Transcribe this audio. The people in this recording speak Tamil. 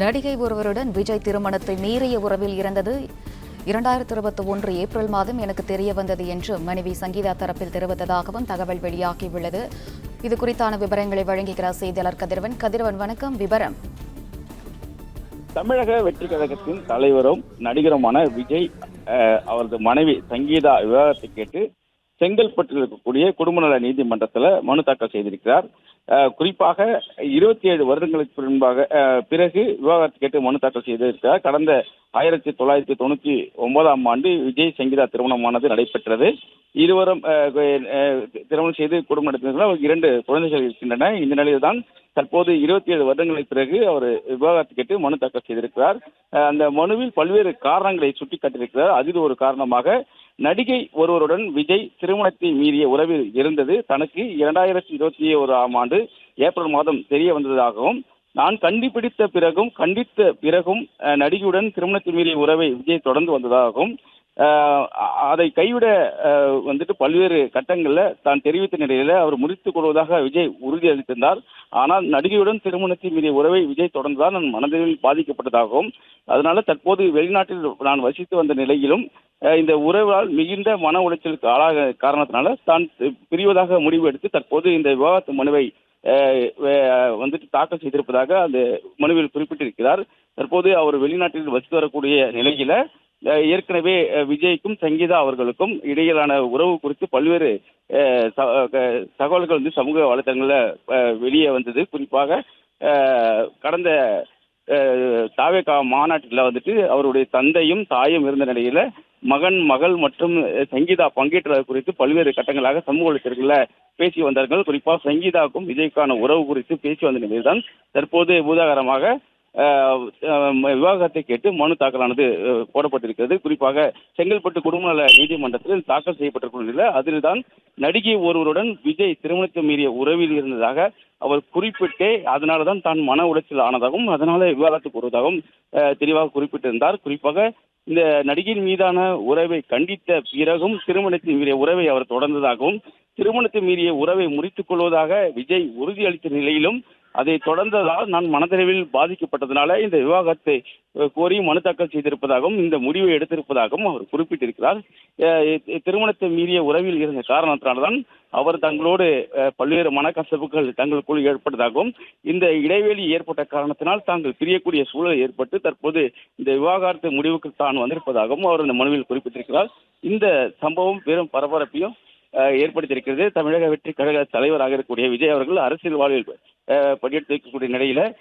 நடிகை ஒருவருடன் விஜய் திருமணத்தை மீறிய உறவில் இருந்தது 2021 ஏப்ரல் மாதம் எனக்கு தெரிய வந்தது என்று மனைவி சங்கீதா தரப்பில் தெரிவித்ததாகவும் தகவல் வெளியாகியுள்ளது. இது குறித்தான விவரங்களை வழங்குகிறார் செய்தியாளர் கதிரவன். கதிரவன், வணக்கம். விவரம். தமிழக வெற்றி கழகத்தின் தலைவரும் நடிகருமான விஜய் அவரது மனைவி சங்கீதா விவாகரத்தை கேட்டு செங்கல்பட்டில் இருக்கக்கூடிய குடும்ப நல நீதிமன்றத்தில் மனு தாக்கல் செய்திருக்கிறார். குறிப்பாக 27 வருடங்களுக்கு பிறகு விவாகரத்து கேட்டு மனு தாக்கல் செய்திருக்கிறார். கடந்த 1999ஆம் ஆண்டு விஜய் சங்கீதா திருமணமானது நடைபெற்றது. இருவரும் திருமணம் செய்து குடும்பம் நடத்தினார்கள். 2 குழந்தைகள் இருக்கின்றன. இந்த நிலையில் தான் தற்போது 27 வருடங்களுக்கு பிறகு அவர் விவாகரத்து கேட்டு மனு தாக்கல் செய்திருக்கிறார். அந்த மனுவில் பல்வேறு காரணங்களை சுட்டிக்காட்டியிருக்கிறார். அதில் ஒரு காரணமாக நடிகை ஒருவருடன் விஜய் திருமணத்தை மீறிய உறவில் இருந்தது தனக்கு 2021ஆம் ஆண்டு ஏப்ரல் மாதம் தெரிய வந்ததாகவும், நான் கண்டித்த பிறகும் நடிகையுடன் திருமணத்தை மீறிய உறவை விஜய் தொடர்ந்து வந்ததாகவும், அதை கைவிட பல்வேறு கட்டங்களில் தான் தெரிவித்த நிலையில அவர் முடித்துக் கொள்வதாக விஜய் உறுதியளித்திருந்தார். ஆனால் நடிகையுடன் திருமணத்தை மீறிய உறவை விஜய் தொடர்ந்துதான் நான் மனதில் பாதிக்கப்பட்டதாகவும், அதனால தற்போது வெளிநாட்டில் நான் வசித்து வந்த நிலையிலும் இந்த உறவால் மிகுந்த மன உளைச்சலுக்கு ஆளாக காரணத்தினால தான் பிரிவதாக முடிவு எடுத்து தற்போது இந்த விவாகரத்து மனுவை தாக்கல் செய்திருப்பதாக அந்த மனுவில் குறிப்பிட்டிருக்கிறார். தற்போது அவர் வெளிநாட்டில் வசித்து வரக்கூடிய நிலையில ஏற்கனவே விஜய்க்கும் சங்கீதா அவர்களுக்கும் இடையிலான உறவு குறித்து பல்வேறு தகவல்கள் சமூக வலைதளங்களில் வெளியே வந்தது. குறிப்பாக கடந்த தாவேகா மாநாட்டில் அவருடைய தந்தையும் தாயும் இருந்த நிலையில மகள் மற்றும் சங்கீதா பங்கேற்றது குறித்து பல்வேறு கட்டங்களாக சமூக வலைதளங்களில் பேசி வந்தார்கள். குறிப்பாக சங்கீதாவுக்கும் விஜய்க்கான உறவு குறித்து பேசி வந்த நிலையில்தான் தற்போது பூதாகரமாக விவாகரத்தை கேட்டு மனு தாக்கலானது போடப்பட்டிருக்கிறது. குறிப்பாக செங்கல்பட்டு குடும்ப நல நீதிமன்றத்தில் தாக்கல் செய்யப்பட்டிருக்கும் நிலையில் அதில் தான் நடிகை ஒருவருடன் விஜய் திருமணத்தை மீறிய உறவில் இருந்ததாக அவர் குறிப்பிட்டே அதனால்தான் தான் மன உளைச்சல் ஆனதாகவும் அதனால விவாகரத்து கூறுவதாகவும் தெளிவாக குறிப்பிட்டிருந்தார். குறிப்பாக இந்த நடிகையின் மீதான உறவை கண்டித்த பிறகும் திருமணத்தை மீறிய உறவை அவர் தொடர்ந்ததாகவும், திருமணத்தை மீறிய உறவை முறித்துக் கொள்வதாக விஜய் உறுதியளித்த நிலையிலும் அதை தொடர்ந்ததால் நான் மனதளவில் பாதிக்கப்பட்டதனால இந்த விவாகரத்தை கோரி மனு தாக்கல் செய்திருப்பதாகவும் இந்த முடிவை எடுத்திருப்பதாகவும் அவர் குறிப்பிட்டிருக்கிறார். திருமணத்தை மீறிய உறவில் இருந்த காரணத்தினால்தான் அவர் தங்களோடு பல்வேறு மனக்கசப்புகள் தங்களுக்குள் ஏற்பட்டதாகவும், இந்த இடைவெளி ஏற்பட்ட காரணத்தினால் தாங்கள் பிரியக்கூடிய சூழல் ஏற்பட்டு தற்போது இந்த விவாகரத்து முடிவுக்கு தான் வந்திருப்பதாகவும் அவர் இந்த மனுவில் குறிப்பிட்டிருக்கிறார். இந்த சம்பவம் பெரும் பரபரப்பையும் ஏற்படுத்தியிருக்கிறது. தமிழக வெற்றி கழக தலைவராக இருக்கக்கூடிய விஜய் அவர்கள் அரசியல் வாழ்வில் படியெடுத்து வைக்கக்கூடிய நிலையில